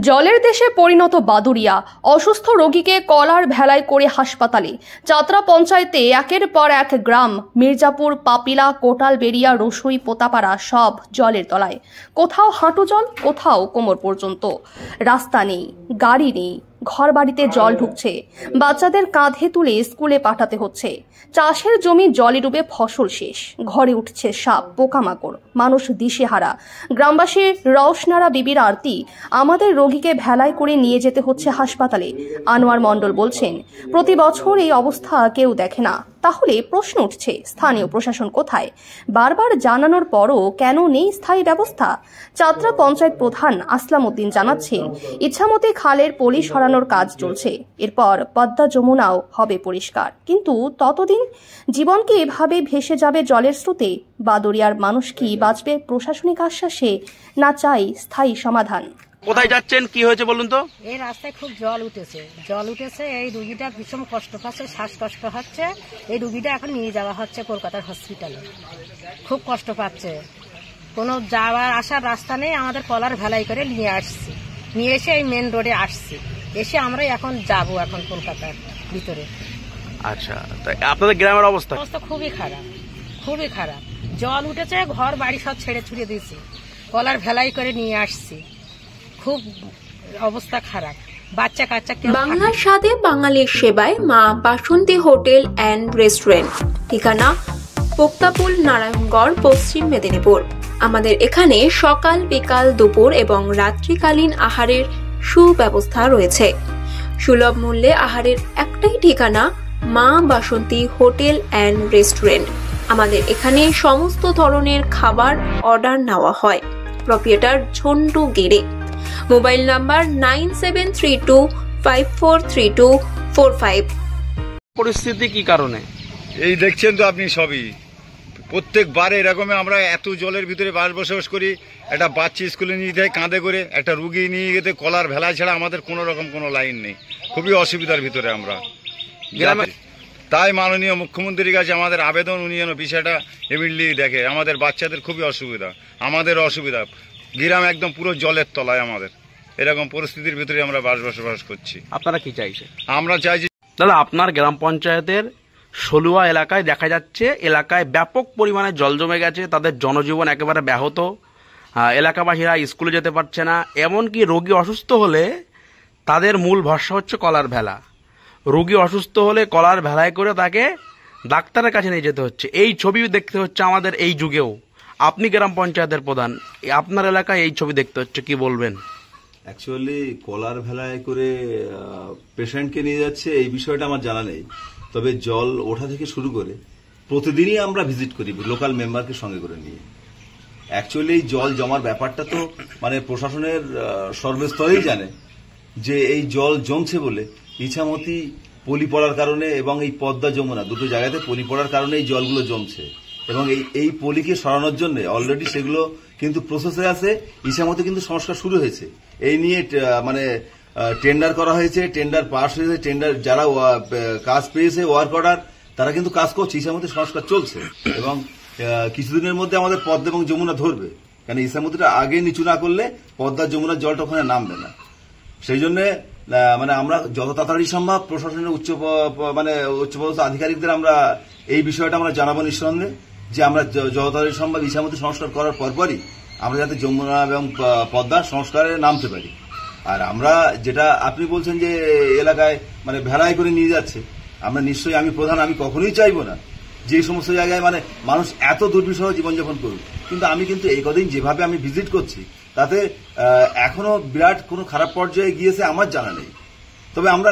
জলের দেশে পরিণত বাদুড়িয়া, অসুস্থ রোগীকে কলার ভেলায় করে হাসপাতালে। যাত্রা পঞ্চায়েতে একের পর এক গ্রাম, মির্জাপুর, পাপিলা, কোটালবেড়িয়া, রসুই, পোতাপাড়া সব জলের তলায়। কোথাও হাঁটু জল, কোথাও কোমর পর্যন্ত। রাস্তা নেই, গাড়ি নেই, ঘর বাড়িতে জল ঢুকছে, বাচ্চাদের কাঁধে তুলে স্কুলে পাঠাতে হচ্ছে। চাষের জমি জলে ডুবে ফসল শেষ, ঘরে উঠছে সাপ, পোকামাকড়, মানুষ দিশেহারা। গ্রামবাসীর রওশনারা বিবির আরতি, আমাদের রোগীকে ভেলায় করে নিয়ে যেতে হচ্ছে হাসপাতালে। আনোয়ার মণ্ডল বলছেন, প্রতি বছর এই অবস্থা কেউ দেখে না। তাহলে প্রশ্ন উঠছে, স্থানীয় প্রশাসন কোথায়? বারবার জানানোর পরও কেন নেই স্থায়ী ব্যবস্থা? যাত্রা পঞ্চায়েত প্রধান আসলাম উদ্দিন জানাচ্ছেন, ইচ্ছামতে খালের পলি সরানোর কাজ চলছে, এরপর পদ্মা যমুনাও হবে পরিষ্কার। কিন্তু ততদিন জীবন কি এভাবে ভেসে যাবে জলের স্রোতে? বাদুড়িয়ার মানুষ কি বাঁচবে প্রশাসনিক আশ্বাসে, না চাই স্থায়ী সমাধান? কোথায় যাচ্ছেন, কি হয়েছে বলুন তো? এই রাস্তায় খুব জল উঠেছে। এই রুগীটা ভীষণ কষ্ট পাচ্ছে, শ্বাসকষ্ট হচ্ছে। এই রুগীটা এখন নিয়ে যাওয়া হচ্ছে কলকাতার হসপিটালে। খুব কষ্ট পাচ্ছে, কোনো যাওয়ার আসার রাস্তা নেই। আমাদের কলার ভেলাই করে নিয়ে এসে এই মেন রোডে আসছি। এসে আমরা এখন যাব কলকাতার ভিতরে। আচ্ছা, তাই আপনাদের গ্রামের অবস্থা খুবই খারাপ। জল উঠেছে, ঘর বাড়ি সব ছেড়ে ছুড়ে দিয়েছি, কলার ভেলাই করে নিয়ে আসছি। খুব অবস্থা খারাপ, বাচ্চা কাচ্চা। বাংলার স্বাদে বাঙালির সেবায় মা বাসন্তী হোটেল অ্যান্ড রেস্টুরেন্ট, ঠিকানা পোক্তাপুল, নারায়ণগড়, পশ্চিম মেদিনীপুর। আমাদের এখানে সকাল, বিকাল, দুপুর এবং রাত্রিকালীন আহারের সুব্যবস্থা রয়েছে। সুলভ মূল্যে আহারের একটাই ঠিকানা, মা বাসন্তী হোটেল অ্যান্ড রেস্টুরেন্ট। আমাদের এখানে সমস্ত ধরনের খাবার অর্ডার নেওয়া হয়। প্রোপ্রাইটার ঝন্টু গেড়ে। Mobile number 9732543245। পরিস্থিতি কি কারণে? এই দেখছেন তো আপনি সবই, প্রত্যেকবারে এরকম আমরা এত জলের ভিতরে বসবাস করি। একটা বাচ্চা স্কুলে নিয়ে যেতে কাঁধে করে, একটা রুগী নিয়ে যেতে কলার ভেলা ছাড়া আমাদের কোনো রকম কোনো লাইন নেই। খুবই অসুবিধার ভিতরে আমরা গ্রামে। তাই মাননীয় মুখ্যমন্ত্রীর কাছে আমাদের আবেদন, উনি যেন বিষয়টা ইমিডিয়েটলি দেখে। আমাদের বাচ্চাদের খুবই অসুবিধা, আমাদের অসুবিধা। গ্রাম একদম পুরো জলের তলায়, আমাদের এরকম পরিস্থিতির ভিতরে আমরা বসবাস করছি। আপনারা কি চাইছেন? আমরা চাইছি দাদা, আপনার গ্রাম পঞ্চায়েতের সলুয়া এলাকায় দেখা যাচ্ছে, এলাকায় ব্যাপক পরিমাণে জল জমে গেছে, তাদের জনজীবন একেবারে ব্যাহত। এলাকাবাসীরা স্কুলে যেতে পারছে না। এমনকি রোগী অসুস্থ হলে তাদের মূল ভরসা হচ্ছে কলার ভেলা। রোগী অসুস্থ হলে কলার ভেলায় করে তাকে ডাক্তারের কাছে নিয়ে যেতে হচ্ছে। এই ছবি দেখতে হচ্ছে আমাদের এই যুগেও। আপনি গ্রাম পঞ্চায়েতের প্রধান, আপনার এলাকায় এই ছবি দেখতে হচ্ছে, কি বলবেন? অ্যাকচুয়ালি কলার ভেলায় করে পেশেন্টকে নিয়ে যাচ্ছে এই বিষয়টা আমার জানা নেই। তবে জল ওঠা থেকে শুরু করে প্রতিদিনই আমরা ভিজিট করি লোকাল মেম্বারকে সঙ্গে করে নিয়ে। অ্যাকচুয়ালি এই জল জমার ব্যাপারটা তো মানে প্রশাসনের সর্বস্তরেই জানে যে এই জল জমছে বলে ইছামতি পলি পড়ার কারণে এবং এই পদ্মা যমুনা দুটো জায়গাতে পলি পড়ার কারণে এই জলগুলো জমছে। এবং এই পলিকে সরানোর জন্য অলরেডি সেগুলো কিন্তু প্রসেসে আছে। ইছামতি কিন্তু সংস্কার শুরু হয়েছে, এই নিয়ে মানে টেন্ডার করা হয়েছে, টেন্ডার পাস হয়েছে, টেন্ডার যারা কাজ পেয়েছে ওয়ার্ক অর্ডার তারা কিন্তু কাজ করছে। ইছামতি সংস্কার চলছে এবং কিছুদিনের মধ্যে আমাদের পদ্মা এবং যমুনা ধরবে। কারণ ইছামতিটা আগে নিচু না করলে পদ্মা যমুনার জলটা ওখানে নামবে না। সেই জন্য মানে আমরা যত তাড়াতাড়ি সম্ভব প্রশাসনের উচ্চপদস্থ আধিকারিকদের আমরা এই বিষয়টা আমরা জানাবো নিঃসন্দেহে, যে আমরা যত তাড়াতাড়ি সম্ভব ইছামতি সংস্কার করার পরপরই আমরা যাতে যমুনা এবং পদ্মা সংস্কারে নামতে পারি। আর আমরা যেটা আপনি বলছেন যে এলাকায় মানে ভেলায় করে নিয়ে যাচ্ছে, আমরা নিশ্চয়ই, আমি প্রধান, আমি কখনোই চাইবো না যে সমস্ত জায়গায় মানে মানুষ এত দুর্বিষহ জীবনযাপন করুক। কিন্তু আমি কিন্তু এই কদিন যেভাবে আমি ভিজিট করছি তাতে এখনো বিরাট কোনো খারাপ পর্যায়ে গিয়েছে আমার জানা নেই। তবে আমরা